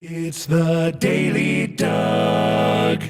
It's the Daily Doug.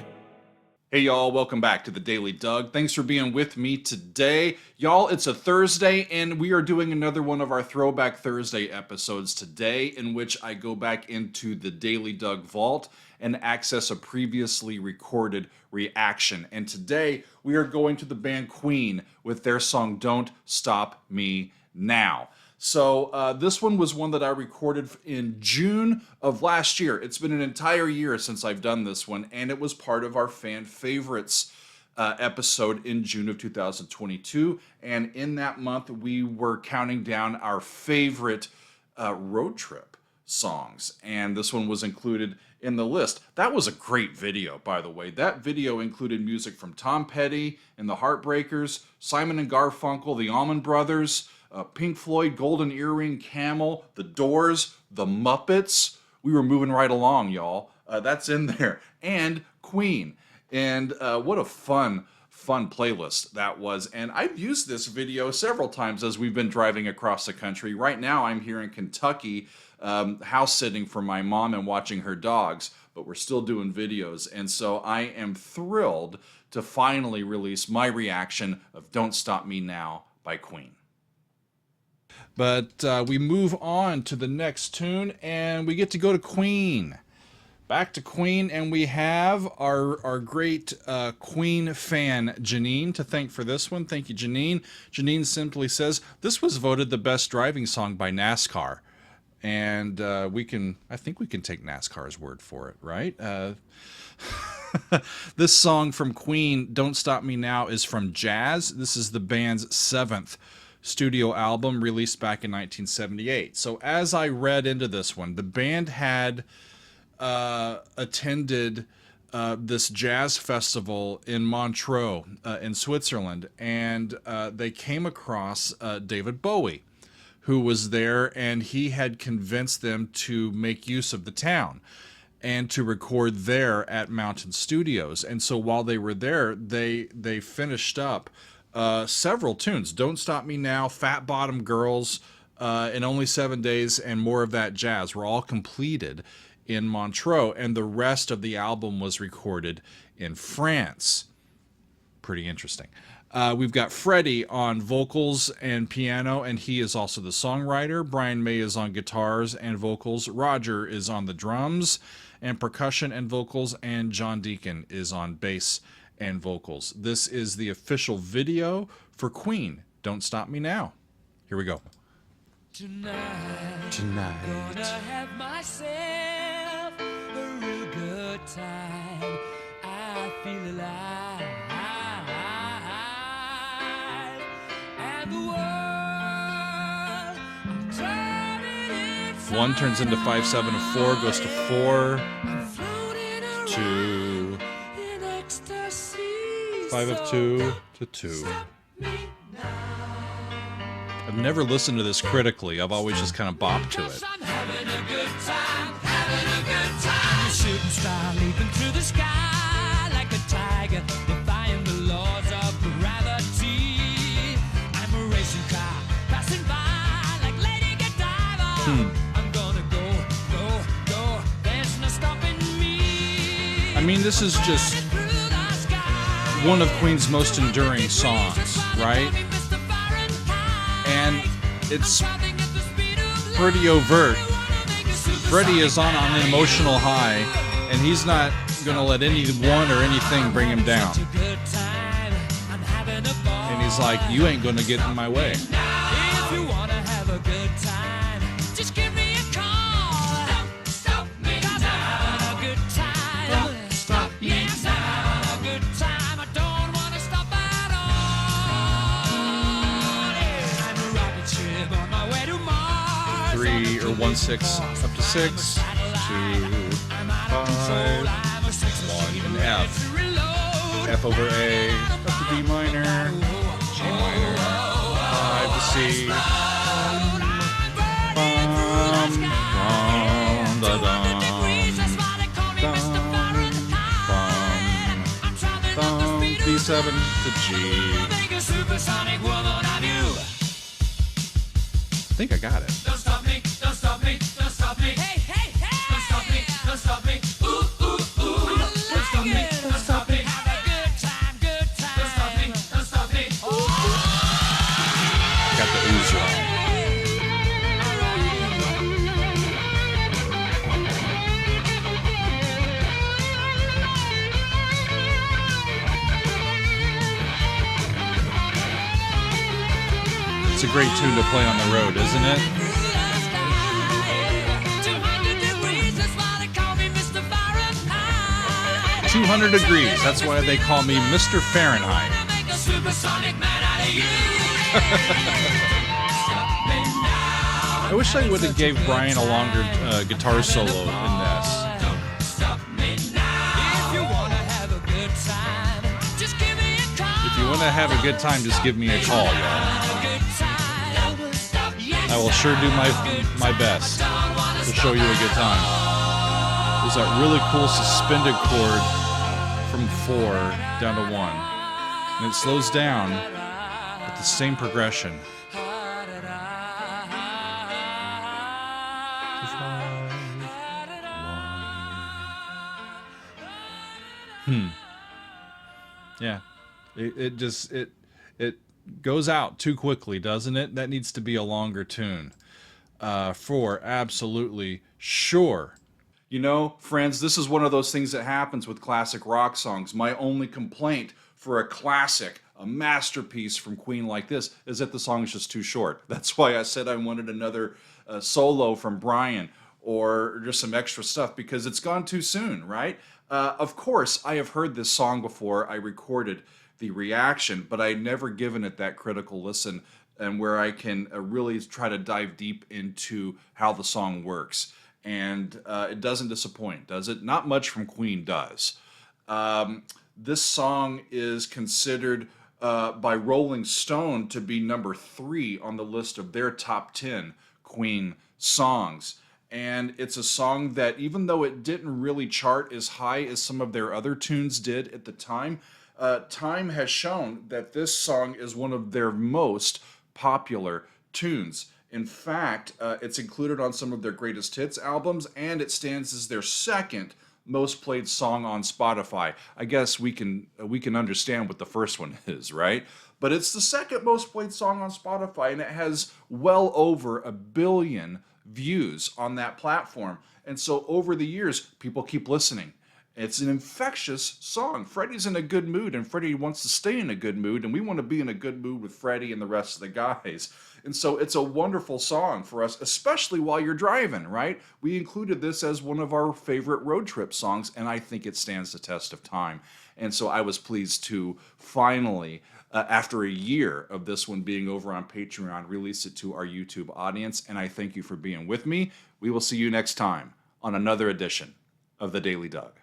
Hey y'all, welcome back to the Daily Doug. Thanks for being with me today. Y'all, it's a Thursday and we are doing another one of our Throwback Thursday episodes today in which I go back into the Daily Doug vault and access a previously recorded reaction. And today we are going to the band Queen with their song Don't Stop Me Now. So this one was one that I recorded in June of last year. It's been an entire year since I've done this one, and it was part of our fan favorites episode in June of 2022. And in that month, we were counting down our favorite road trip songs, and this one was included in the list. That was a great video, by the way. That video included music from Tom Petty and the Heartbreakers, Simon and Garfunkel, the Allman Brothers, Pink Floyd, Golden Earring, Camel, The Doors, The Muppets. We were moving right along, y'all. That's in there. And Queen. And what a fun playlist that was. And I've used this video several times as we've been driving across the country. Right now I'm here in Kentucky, house sitting for my mom and watching her dogs, but we're still doing videos. And so I am thrilled to finally release my reaction of Don't Stop Me Now by Queen. But we move on to the next tune, and we get to go to Queen. Back to Queen, and we have our great Queen fan, Janine, to thank for this one. Thank you, Janine. Janine simply says, this was voted the best driving song by NASCAR. And I think we can take NASCAR's word for it, right? This song from Queen, Don't Stop Me Now, is from Jazz. This is the band's 7th studio album released back in 1978. So as I read into this one, the band had attended this jazz festival in Montreux in Switzerland, and they came across David Bowie, who was there, and he had convinced them to make use of the town and to record there at Mountain Studios. And so while they were there, they finished up several tunes. Don't Stop Me Now, Fat Bottom Girls, in Only 7 Days, and More of That Jazz were all completed in Montreux, and the rest of the album was recorded in France. Pretty interesting. We've got Freddie on vocals and piano, and he is also the songwriter. Brian May is on guitars and vocals. Roger is on the drums and percussion and vocals, and John Deacon is on bass and vocals. This is the official video for Queen, Don't Stop Me Now. Here we go. Tonight, gonna have myself a real good time. I feel alive, and the world, I'm turning inside. 1 turns into 5, 7, and 4, goes to 4, I'm floating around 2, in ecstasy. 5 of 2 to 2. I've never listened to this critically. I've always just kind of bopped to it. I'm having a good time, having a good time. A shooting star leaping through the sky like a tiger, defying the laws of gravity. I'm a racing car passing by like Lady Godiva. I'm gonna go, there's no stopping me. I mean, this is just one of Queen's most enduring songs, right? And it's pretty overt. Freddie is on an emotional high, and he's not going to let anyone or anything bring him down. And he's like, you ain't going to get in my way. If you wanna have a good time, just give me a call. Don't stop me now. A good time. Don't stop me now. A good time. I don't wanna stop at all. Yeah. I'm a rocket ship on my way to Mars. 3 or 1, 6, up to 6, 2, 5, 1, and F. F over A, up to D minor, G minor, 5 to C. D7 to G. I think I got it. Don't stop me, don't stop me, don't stop me. Hey, hey, hey! Don't stop me, don't a great tune to play on the road, isn't it? 200 degrees. That's why they call me Mr. Fahrenheit. I wish I would have gave Brian a longer guitar solo in this. If you want to have a good time, just give me a call, y'all. I will sure do my best to show you a good time. There's that really cool suspended chord from 4 down to 1. And it slows down with the same progression. Yeah. It just goes out too quickly, doesn't it? That needs to be a longer tune. For absolutely sure. You know, friends, this is one of those things that happens with classic rock songs. My only complaint for a classic, a masterpiece from Queen like this, is that the song is just too short. That's why I said I wanted another solo from Brian or just some extra stuff, because it's gone too soon, right? Of course, I have heard this song before. I recorded the reaction, but I'd never given it that critical listen and where I can really try to dive deep into how the song works. And it doesn't disappoint, does it? Not much from Queen does. This song is considered by Rolling Stone to be number 3 on the list of their top 10 Queen songs. And it's a song that, even though it didn't really chart as high as some of their other tunes did at the time, time has shown that this song is one of their most popular tunes. In fact, it's included on some of their greatest hits albums, and it stands as their second most played song on Spotify. I guess we can understand what the first one is, right? But it's the second most played song on Spotify, and it has well over 1 billion views on that platform. And so over the years, people keep listening. It's an infectious song. Freddie's in a good mood, and Freddie wants to stay in a good mood, and we want to be in a good mood with Freddie and the rest of the guys. And so it's a wonderful song for us, especially while you're driving, right? We included this as one of our favorite road trip songs, and I think it stands the test of time. And so I was pleased to finally, after a year of this one being over on Patreon, release it to our YouTube audience, and I thank you for being with me. We will see you next time on another edition of The Daily Doug.